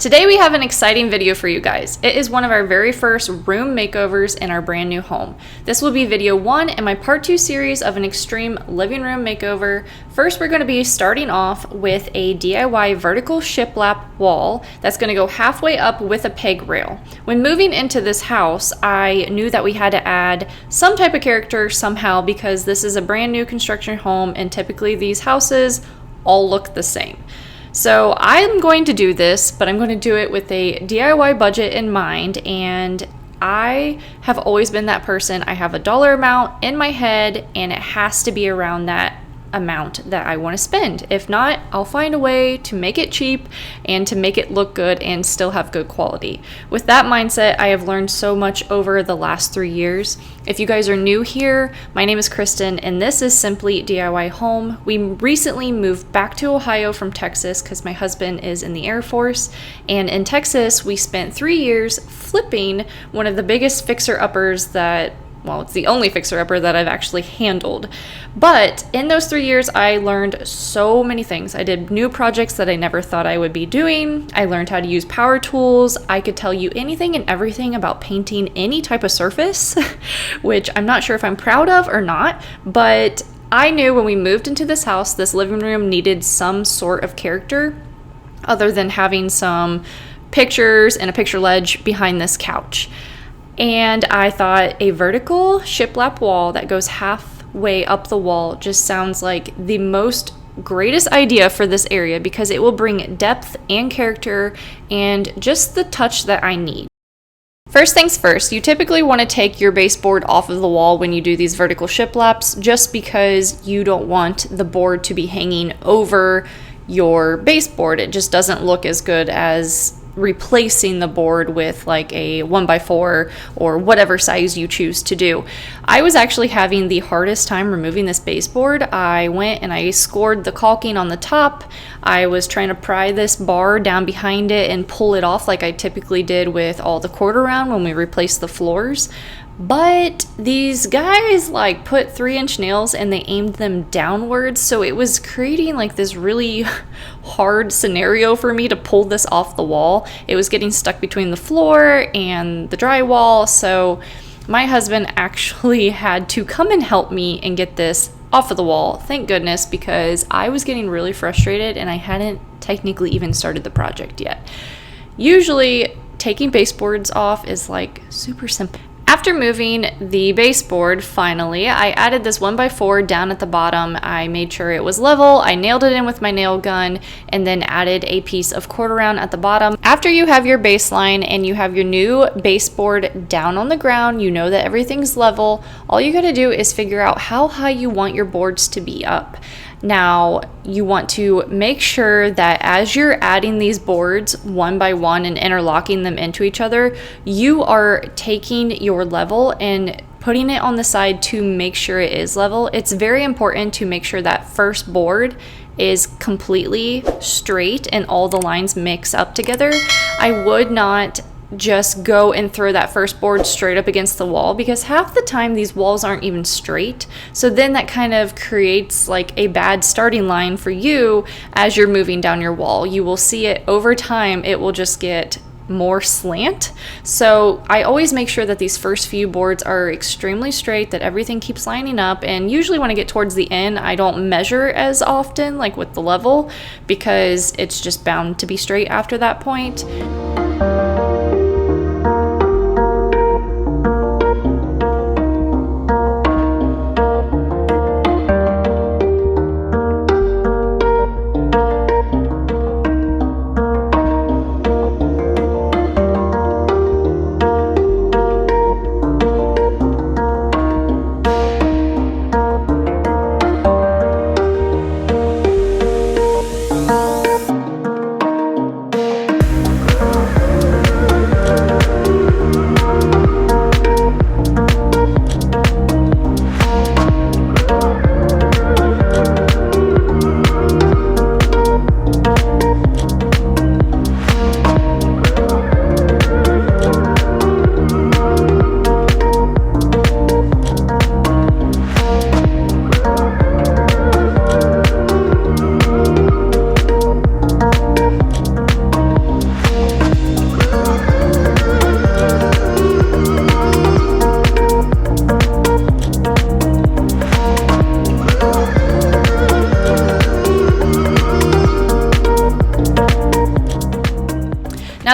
Today we have an exciting video for you guys. It is one of our very first room makeovers in our brand new home. This will be video 1 in my part 2 series of an extreme living room makeover. First, we're going to be starting off with a DIY vertical shiplap wall that's going to go halfway up with a peg rail. When moving into this house, I knew that we had to add some type of character somehow because this is a brand new construction home and typically these houses all look the same. So I'm going to do this, but I'm going to do it with a DIY budget in mind, and I have always been that person. I have a dollar amount in my head, and it has to be around that amount that I want to spend. If not, I'll find a way to make it cheap and to make it look good and still have good quality. With that mindset, I have learned so much over the last 3 years. If you guys are new here, my name is Kristen and this is Simply DIY Home. We recently moved back to Ohio from Texas because my husband is in the Air Force, and in Texas we spent 3 years flipping one of the biggest fixer-uppers it's the only fixer-upper that I've actually handled. But in those 3 years, I learned so many things. I did new projects that I never thought I would be doing. I learned how to use power tools. I could tell you anything and everything about painting any type of surface, which I'm not sure if I'm proud of or not, but I knew when we moved into this house, this living room needed some sort of character other than having some pictures and a picture ledge behind this couch. And I thought a vertical shiplap wall that goes halfway up the wall just sounds like the greatest idea for this area because it will bring depth and character and just the touch that I need. First things first, you typically want to take your baseboard off of the wall when you do these vertical shiplaps just because you don't want the board to be hanging over your baseboard. It just doesn't look as good as replacing the board with like a 1x4 or whatever size you choose to do. I was actually having the hardest time removing this baseboard. I went and I scored the caulking on the top. I was trying to pry this bar down behind it and pull it off like I typically did with all the quarter round when we replaced the floors. But these guys put 3-inch nails and they aimed them downwards, so it was creating this really hard scenario for me to pull this off the wall. It was getting stuck between the floor and the drywall, so my husband actually had to come and help me and get this off of the wall. Thank goodness, because I was getting really frustrated and I hadn't technically even started the project yet. Usually taking baseboards off is super simple. After moving the baseboard, finally, I added this 1x4 down at the bottom. I made sure it was level, I nailed it in with my nail gun, and then added a piece of quarter round at the bottom. After you have your baseline and you have your new baseboard down on the ground, you know that everything's level, all you gotta do is figure out how high you want your boards to be up. Now, you want to make sure that as you're adding these boards one by one and interlocking them into each other, you are taking your level and putting it on the side to make sure it is level. It's very important to make sure that first board is completely straight and all the lines mix up together. I would not just go and throw that first board straight up against the wall because half the time these walls aren't even straight. So then that kind of creates a bad starting line for you as you're moving down your wall. You will see it over time, it will just get more slant. So I always make sure that these first few boards are extremely straight, that everything keeps lining up, and usually when I get towards the end I don't measure as often with the level because it's just bound to be straight after that point.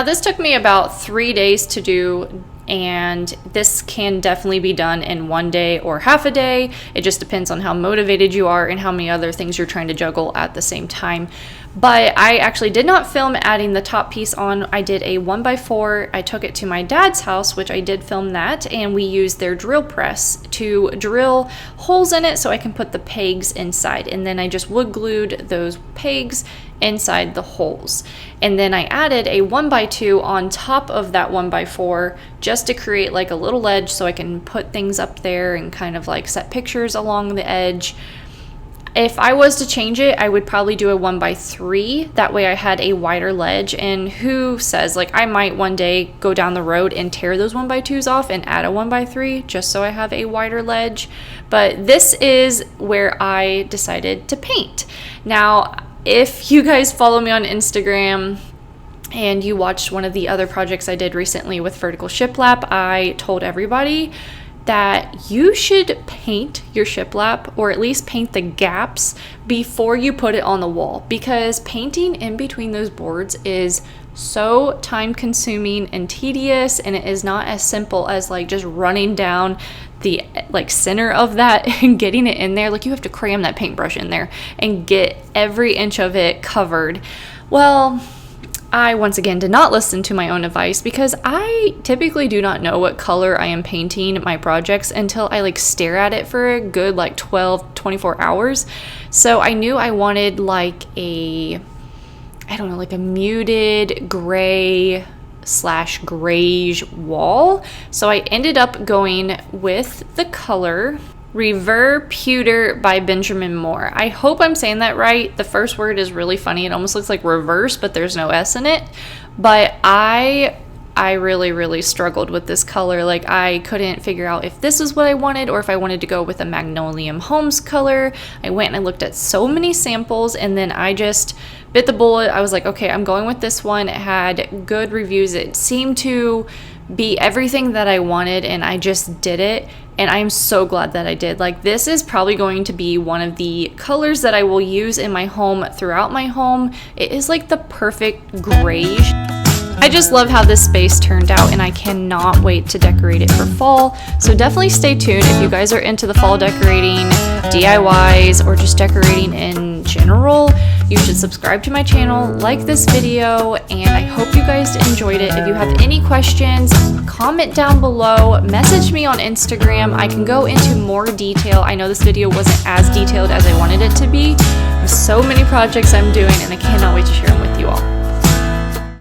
Now this took me about 3 days to do, and this can definitely be done in 1 day or half a day. It just depends on how motivated you are and how many other things you're trying to juggle at the same time. But I actually did not film adding the top piece on. I did a 1x4. I took it to my dad's house, which I did film that, and we used their drill press to drill holes in it so I can put the pegs inside. And then I just wood glued those pegs inside the holes. And then I added a 1x2 on top of that 1x4 just to create like a little ledge so I can put things up there and kind of like set pictures along the edge. If I was to change it, I would probably do a 1x3. That way I had a wider ledge. And who says, like, I might one day go down the road and tear those 1x2s off and add a 1x3 just so I have a wider ledge. But this is where I decided to paint. Now, if you guys follow me on Instagram and you watched one of the other projects I did recently with vertical shiplap, I told everybody that you should paint your shiplap, or at least paint the gaps before you put it on the wall, because painting in between those boards is so time consuming and tedious, and it is not as simple as like just running down the like center of that and getting it in there. Like, you have to cram that paintbrush in there and get every inch of it covered. Well, I once again did not listen to my own advice, because I typically do not know what color I am painting my projects until I like stare at it for a good like 12-24 hours. So I knew I wanted like a, I don't know, like a muted gray / grayish wall. So I ended up going with the color Rever Pewter by Benjamin Moore. I hope I'm saying that right. The first word is really funny. It almost looks like reverse, but there's no S in it. But I really struggled with this color. Like, I couldn't figure out if this is what I wanted or if I wanted to go with a Magnolium Homes color. I went and I looked at so many samples, and then I just bit the bullet. I was like, okay, I'm going with this one. It had good reviews. It seemed to be everything that I wanted, and I just did it. And I'm so glad that I did. Like, this is probably going to be one of the colors that I will use in my home throughout my home. It is like the perfect grayish. I just love how this space turned out, and I cannot wait to decorate it for fall. So definitely stay tuned if you guys are into the fall decorating, DIYs, or just decorating in general. You should subscribe to my channel, like this video, and I hope you guys enjoyed it. If you have any questions, comment down below, message me on Instagram. I can go into more detail. I know this video wasn't as detailed as I wanted it to be. There's so many projects I'm doing, and I cannot wait to share them with you all.